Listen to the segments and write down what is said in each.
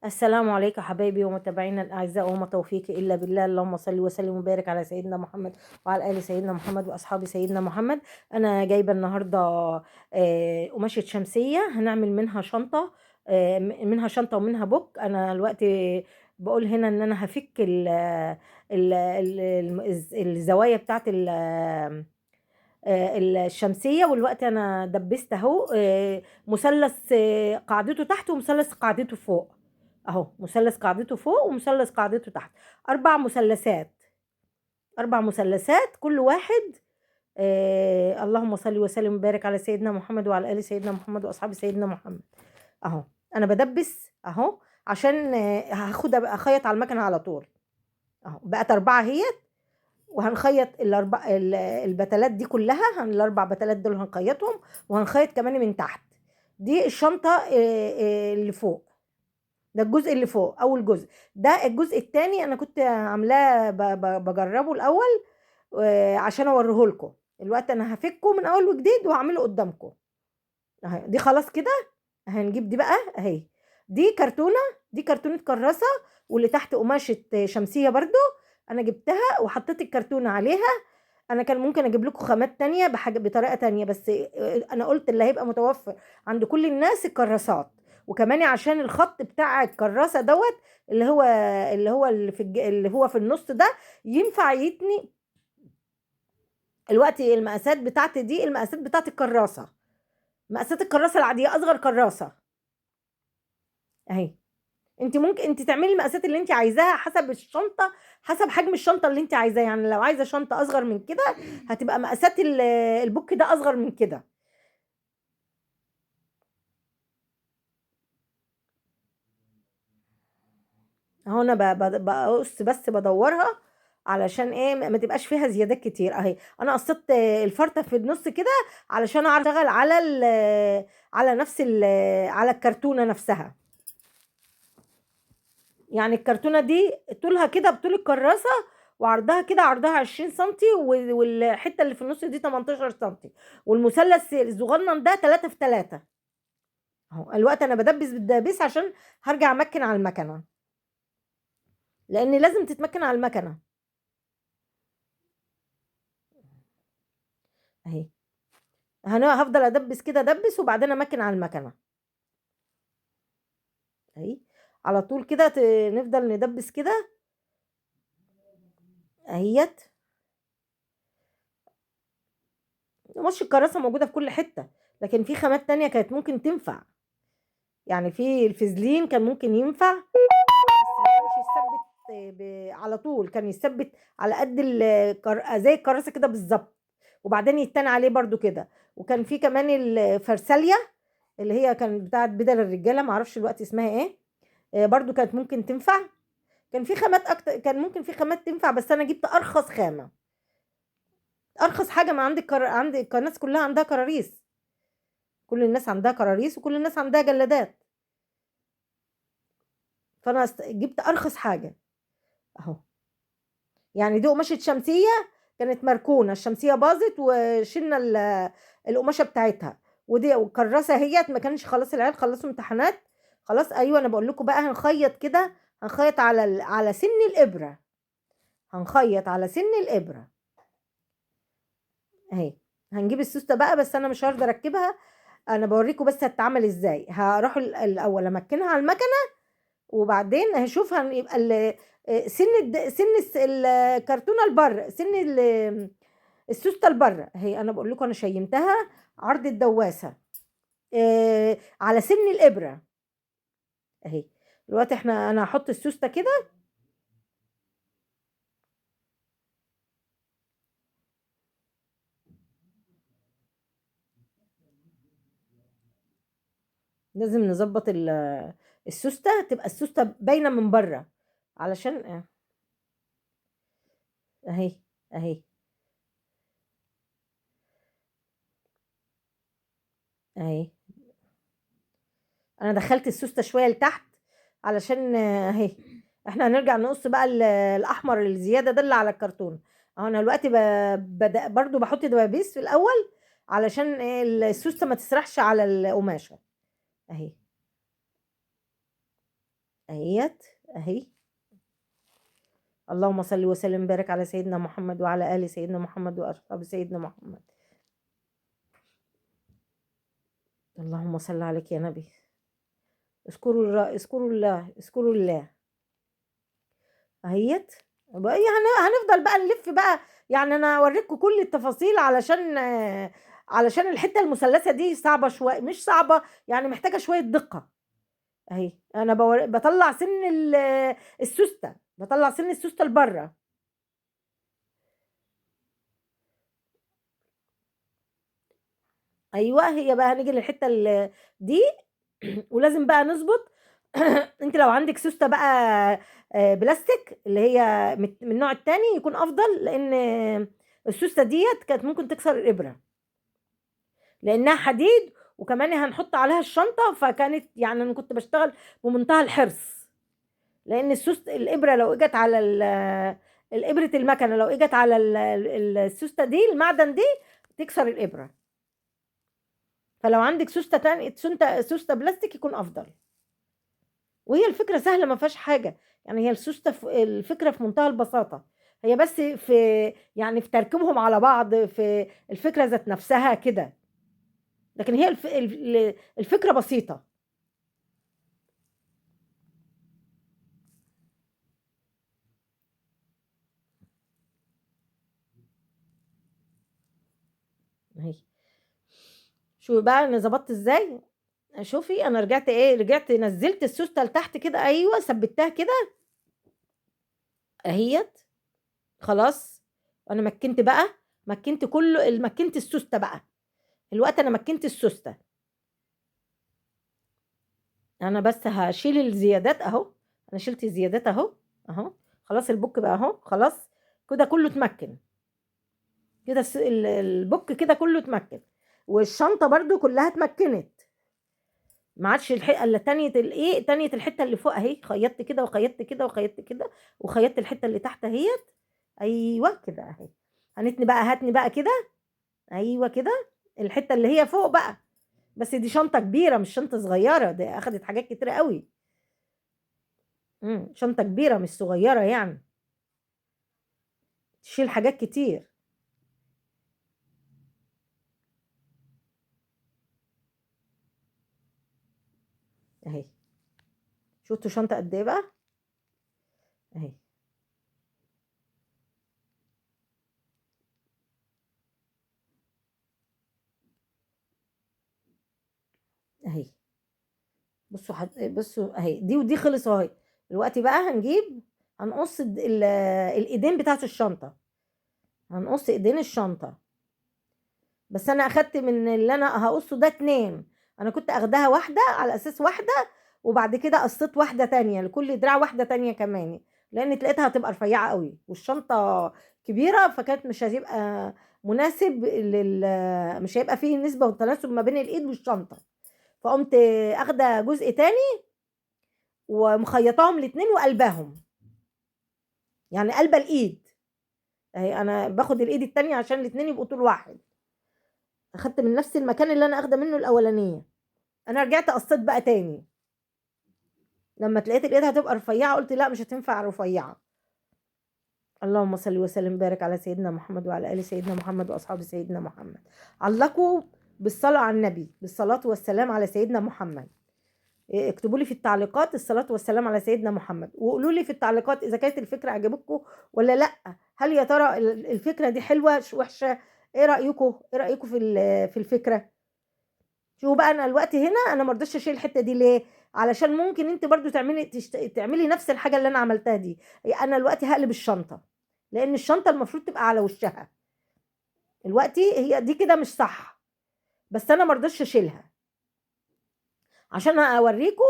السلام عليكم حبايبي ومتابعينا الأعزاء، وما توفيقي إلا بالله. اللهم صل وسلم وبارك على سيدنا محمد وعلى آل سيدنا محمد وأصحاب سيدنا محمد. أنا جايبة النهاردة قماشة شمسية هنعمل منها شنطة، منها شنطة ومنها بوك. أنا دلوقتي بقول هنا إن أنا هفك الزوايا بتاعت الشمسية، والوقت أنا دبست أهو مثلث قاعدته تحت ومثلث قاعدته فوق. اهو مثلث قاعدته فوق ومثلث قاعدته تحت. اربع مثلثات، اربع مثلثات كل واحد. اللهم صل وسلم وبارك على سيدنا محمد وعلى ال سيدنا محمد واصحاب سيدنا محمد. اهو انا بدبس اهو عشان هاخد اخيط على المكنه على طول. اهو بقت اربعه هي، وهنخيط البتلات دي كلها، الاربع بتلات دول هنخيطهم، وهنخيط كمان من تحت. دي الشنطه اللي فوق. ده الجزء اللي فوق، اول جزء. ده الجزء التاني انا كنت عاملاه بجربه الاول عشان اوريه لكم. الوقت انا هفكه من اول وجديد وهعمله قدامكم. اهي دي خلاص كده. هنجيب دي بقى اهي. دي كرتونه، دي كرتونه كراسه، واللي تحت قماشه شمسيه برضو. انا جبتها وحطيت الكرتونه عليها. انا كان ممكن اجيب لكم خامات تانية بحاجه بطريقه تانية، بس انا قلت اللي هيبقى متوفر عند كل الناس الكراسات. وكمان عشان الخط بتاع الكراسه دوت، اللي هو في النص ده، ينفع يتني. الوقت المقاسات بتاعتي دي المقاسات بتاعت الكراسه، مقاسات الكراسه العاديه، اصغر كراسه اهي. انت ممكن تعملي المقاسات اللي انت عايزاها حسب الشنطه، حسب حجم الشنطه اللي انت عايزاه. يعني لو عايزه شنطه اصغر من كده، هتبقى مقاسات البوك ده اصغر من كده. اهو انا بقص بس بدورها علشان ايه ما تبقاش فيها زيادات كتير. اهي انا قصيت الفرطه في النص كده علشان اعرف اشتغل على على نفس على الكرتونه نفسها. يعني الكرتونه دي طولها كده بطول الكراسه، وعرضها كده عرضها 20 سنتي، والحته اللي في النص دي 18 سنتي، والمثلث الصغنن ده 3 في 3. اهو الوقت انا بدبس بالدبيس عشان هرجع امكن على المكنه، لان لازم تتمكن على المكنه اهي. انا هفضل ادبس كده ادبس وبعدين امكن على المكنه اهي، على طول كده نفضل ندبس كده اهيت. مش الكراسه موجوده في كل حته، لكن في خامات تانية كانت ممكن تنفع. يعني في الفازلين كان ممكن ينفع، بس ما كانش يثبت على طول، كان يثبت على قد زي الكراسه كده بالظبط، وبعدين يتنى عليه برضو كده. وكان في كمان الفرساليا اللي هي كانت بتاعت بدل الرجاله، معرفش الوقت اسمها ايه. برضو كانت ممكن تنفع. كان في خامات اكتر، كان ممكن في خامات تنفع، بس انا جبت ارخص خامه، ارخص حاجه. ما عندك عندك الناس كلها عندها كراريس، كل الناس عندها كراريس وكل الناس عندها جلادات. فانا جبت ارخص حاجه اهو. يعني دي قماشه شمسيه كانت مركونه، الشمسيه باظت وشلنا القماشه بتاعتها. ودي وكراسه هي ما كانش خلاص العيال خلصوا امتحانات. خلاص ايوه انا بقول لكم بقى هنخيط كده. هنخيط على على سن الابره، هنخيط على سن الابره اهي. هنجيب السوسته بقى، بس انا مش هقدر اركبها. انا بوريكم بس هتتعمل ازاي. هروح الاول امكنها على المكنه، وبعدين هشوف هيبقى الكرتونه البر، السوسته البر اهي. انا بقول لكم انا شيمتها عرض الدواسه على سن الابره اهي. دلوقتي انا هحط السوسته كده. لازم نظبط السوسته، تبقى السوسته باينه من بره علشان اهي اهي اهي. انا دخلت السوسته شويه لتحت علشان اهي. احنا هنرجع نقص بقى الاحمر الزياده ده اللي على الكرتون. اهو انا دلوقتي بدأ برضو بحط دبابيس في الاول علشان السوسته ما تسرحش على القماشه اهي. اهيت اهي. اللهم صل وسلم وبارك على سيدنا محمد وعلى ال سيدنا محمد واصحاب سيدنا محمد. اللهم صل عليك يا نبي. اذكروا الله اذكروا الله اذكروا الله. اهيت بقى. يعني هنفضل بقى نلف بقى. يعني انا اوريكم كل التفاصيل علشان علشان الحته المثلثه دي صعبه شويه، مش صعبه يعني، محتاجه شويه دقه. اهي انا بطلع سن السوسته، بطلع سن السوسته لبره. ايوه هي بقى هنيجي للحته دي. ولازم بقى نظبط. انت لو عندك سوسته بقى بلاستيك اللي هي من النوع التاني يكون افضل، لان السوسته ديت كانت ممكن تكسر الابره لانها حديد، وكمان هنحط عليها الشنطه، فكانت يعني انا كنت بشتغل بمنتهى الحرص، لان الابره لو اجت على الابره المكنه لو اجت على السوسته دي المعدن دي تكسر الابره. فلو عندك سوسته تاني سوسته بلاستيك يكون افضل. وهي الفكره سهله ما فيهاش حاجه. يعني هي السوسته الفكره في منتهى البساطه. هي بس في يعني في تركيبهم على بعض، في الفكره ذات نفسها كده. لكن هي الفكره بسيطه. اهي شوفي بقى انا ظبطت ازاي. شوفي انا رجعت ايه، رجعت نزلت السوسته لتحت كده، ايوه ثبتها كده اهيت. خلاص. انا مكنت بقى، مكنت كله، مكنت السوسته بقى. الوقت انا مكنت السوسته. انا بس هشيل الزيادات اهو. انا شلت الزيادات اهو. اهو خلاص البوك بقى اهو خلاص. كده كله اتمكن. كده البوك كده كله اتمكن. والشنطه برضو كلها اتمكنت. ما عادش الحته الا تانية الايه، تانية الحته اللي فوق اهي، خيطت كده وخيطت كده وخيطت كده وخيطت الحته اللي تحت اهيت. ايوه كده اهي. هنتني بقى، هاتني بقى كده. ايوه كده. الحته اللي هي فوق بقى. بس دي شنطه كبيره مش شنطه صغيره، دي اخدت حاجات كتيره قوي. شنطه كبيره مش صغيره يعني. تشيل حاجات كتير. اهي. شفتوا شنطه قد ايه بقى. اهي. اهي. بصوا بصوا اهي، دي ودي خلص اهي. دلوقتي بقى هنجيب، هنقص الايدين بتاعت الشنطه. هنقص ايدين الشنطه. بس انا اخدت من اللي انا هقصه ده اتنين. انا كنت اخدها واحده على اساس واحده، وبعد كده قصيت واحده تانية لكل دراع، واحده تانية كمان، لان لقيتها هتبقى رفيعه قوي والشنطه كبيره، فكانت مش هتبقى مناسب مش هيبقى فيه نسبه وتناسب ما بين الايد والشنطه. فقمت اخده جزء تاني ومخيطاهم الاتنين وقلباهم. يعني قلبه الايد. اهي انا باخد الايد التانية عشان الاتنين يبقوا طول واحد. اخدت من نفس المكان اللي انا اخده منه الاولانيه. انا رجعت قصيت بقى تاني. لما لقيت الايد هتبقى رفيعه قلت لا مش هتنفع رفيعه. اللهم صل وسلم وبارك على سيدنا محمد وعلى ال سيدنا محمد واصحاب سيدنا محمد. علقوا بالصلاه على النبي، بالصلاه والسلام على سيدنا محمد. اكتبوا لي في التعليقات الصلاه والسلام على سيدنا محمد، وقولوا لي في التعليقات اذا كانت الفكره عجبتكم ولا لا. هل يا ترى الفكره دي حلوه وحشه؟ ايه رايكم، ايه رايكم في الفكره؟ شوفوا بقى انا الوقت هنا انا ما رضيتش اشيل الحته دي ليه؟ علشان ممكن انت برضو تعملي نفس الحاجه اللي انا عملتها دي. انا الوقت هقلب الشنطه، لان الشنطه المفروض تبقى على وشها. الوقت هي دي كده مش صح. بس انا ما رضيتش اشيلها عشان اوريكم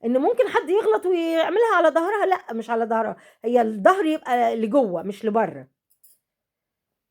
ان ممكن حد يغلط ويعملها على ظهرها. لا مش على ظهرها، هي الظهر يبقى لجوه مش لبره.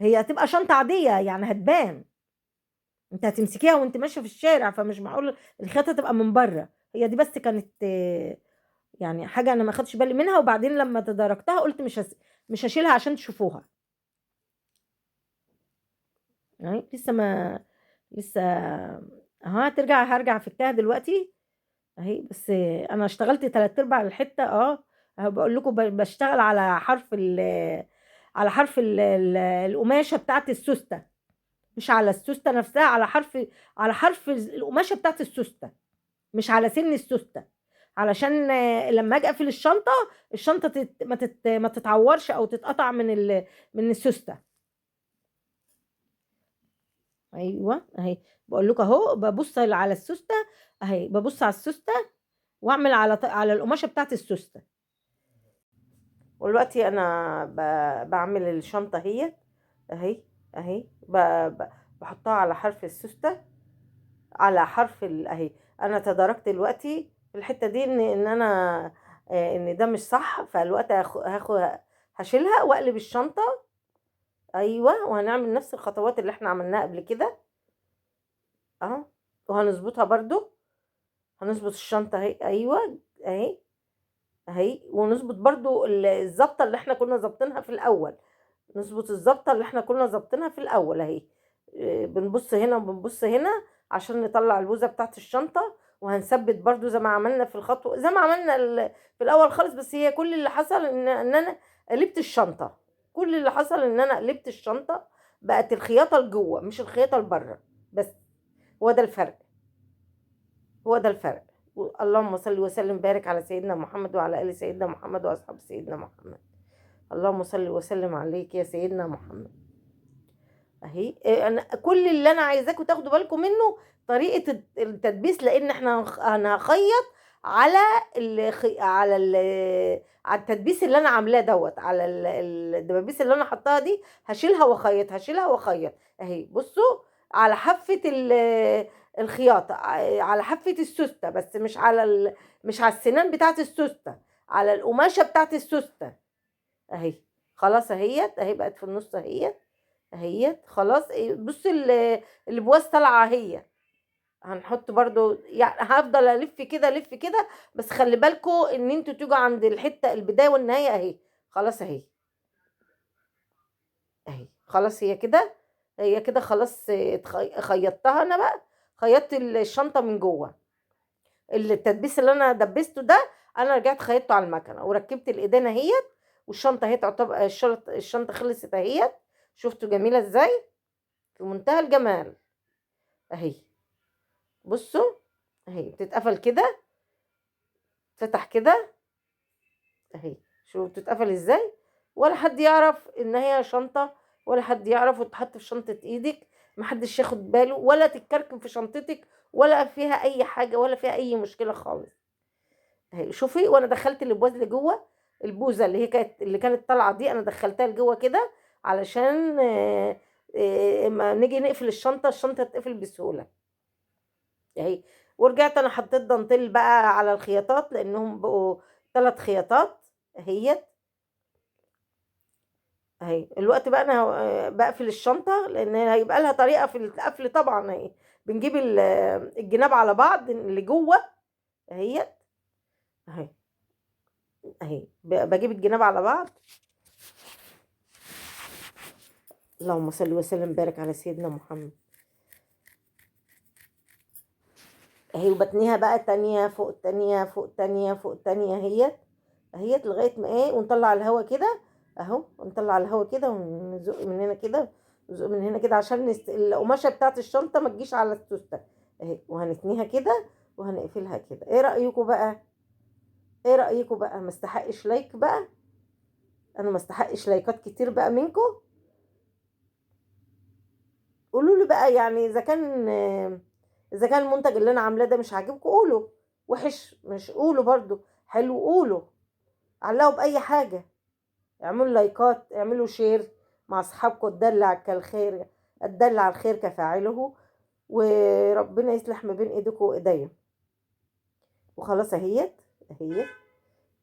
هي هتبقى شنطه عاديه يعني هتبان. انت هتمسكيها وانت ماشيه في الشارع، فمش معقول الخيطه تبقى من بره. هي دي بس كانت يعني حاجه انا ما خدتش بالي منها، وبعدين لما تداركتها قلت مش هشيلها عشان تشوفوها. يعني لسه ما لسه. ها هرجع افكها دلوقتي. اهي. بس انا اشتغلت تلات ارباع الحته. اهو بقول لكم بشتغل على حرف على حرف القماشه بتاعت السوسته، مش على السوسته نفسها، على حرف، على حرف القماشه بتاعت السوسته، مش على سن السوسته، علشان لما اجي اقفل الشنطه، الشنطه ما تتعورش او تتقطع من السوسته. ايوه اهي. بقول لكم اهو ببص على السوسته، اهي ببص على السوسته واعمل على القماشه بتاعت السوسته. ودلوقتي انا بعمل الشنطه هي، اهي اهي بحطها على حرف السوسته، على حرف اهي. انا تداركت دلوقتي في الحته دي ان انا ان ده مش صح، فالوقت هشيلها واقلب الشنطه. ايوه، وهنعمل نفس الخطوات اللي احنا عملناها قبل كده اهو، وهنظبطها برضو. هنظبط الشنطه اهي، ايوه اهي اهي. ونظبط برضو الظبطه اللي احنا كنا ظابطينها في الاول، نظبط الظبطه اللي احنا كنا ظابطينها في الاول اهي. بنبص هنا وبنبص هنا عشان نطلع البوزه بتاعت الشنطه. وهنثبت برضو زي ما عملنا في الخطوه، زي ما عملنا في الاول خالص. بس هي كل اللي حصل ان انا قلبت الشنطه. كل اللي حصل ان انا قلبت الشنطه، بقت الخياطه لجوه مش الخياطه لبره بس. هو ده الفرق، هو ده الفرق. اللهم صل وسلم وبارك على سيدنا محمد وعلى ال سيدنا محمد واصحاب سيدنا محمد. اللهم صل وسلم عليك يا سيدنا محمد. اهي انا كل اللي انا عايزاكم تاخدوا بالكم منه طريقه التدبيس، لان احنا انا هخيط على على التدبيس اللي انا عاملاه دوت، على الدبابيس اللي انا حطاها دي. هشيلها واخيط، هشيلها واخيط اهي. بصوا على حافه الخياطه، على حافه السوسته، بس مش على السنان بتاعت السوسته، على القماشه بتاعت السوسته اهي. خلاص اهيت، اهي بقت في النص اهيت، اهيت خلاص. بص البواس طالعه اهي. هنحط برضو، يعني هفضل الف كده الف كده، بس خلي بالكم ان انتوا تيجوا عند الحته البدايه والنهايه اهي. خلاص اهي اهي. خلاص هي كده، هي كده خلاص. خيطتها انا بقى، خيطت الشنطه من جوه. التدبيس اللي انا دبسته ده انا رجعت خيطته على المكنه وركبت الايدين اهيت. والشنطه اهي تعتبر الشنطه خلصت اهيت. شفتوا جميله ازاي؟ في منتهى الجمال اهي. بصوا اهي بتتقفل كده، تفتح كده اهي. شوفوا بتتقفل ازاي، ولا حد يعرف ان هي شنطه، ولا حد يعرف وتحط في شنطه ايدك، محدش ياخد باله، ولا تتكركب في شنطتك، ولا فيها اي حاجه، ولا فيها اي مشكله خالص اهي. شوفي، وانا دخلت البواز لجوه، البوزه اللي كانت طالعه دي انا دخلتها لجوه كده علشان ما نيجي نقفل الشنطه تتقفل بسهوله اهي. ورجعت انا حطيت دانتيل بقى على الخياطات لانهم بقوا 3 خياطات اهيت اهي. الوقت بقى انا بقفل الشنطه لان هيبقى لها طريقه في القفل طبعا اهي. بنجيب الجناب على بعض اللي جوه اهيت اهي اهي. بجيب الجناب على بعض. اللهم صل وسلم وبارك على سيدنا محمد اهي. وبتنيها بقى تانية فوق تانية فوق تانية فوق تانية اهيت لغايه ما ايه، ونطلع الهوا كده اهو. ونطلع الهوا كده ونزق من هنا كده، نزق من هنا كده عشان القماشه بتاعت الشنطه ما تجيش على السوسته اهي. وهنتنيها كده وهنقفلها كده. ايه رايكم بقى؟ ايه رايكم بقى؟ ما استحقش لايك بقى؟ انا ما استحقش لايكات كتير بقى منكم؟ قولوا لي بقى، يعني اذا كان المنتج اللي انا عاملاه ده مش عاجبكم قولوا. وحش مش قولوا برضو، حلو قولوا. علقوا باي حاجه، اعملوا لايكات، اعملوا شير مع اصحابكم. الدل على الخير كفاعله. وربنا يصلح ما بين ايديكم وايديا. وخلاص اهيت.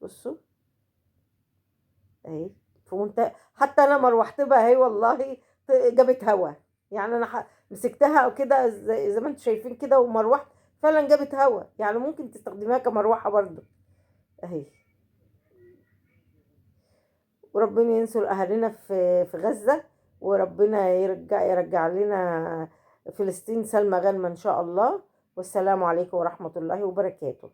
بصوا اهي. في منتهى، حتى انا مروحت بقى اهي والله جابت هوا. يعني انا مسكتها كده زي ما انتم شايفين كده ومروحت، فعلا جابت هوا. يعني ممكن تستخدميها كمروحه برضو اهي. وربنا ينصر اهالينا في غزة. وربنا يرجع لنا فلسطين سلمى غانمة ان شاء الله. والسلام عليكم ورحمة الله وبركاته.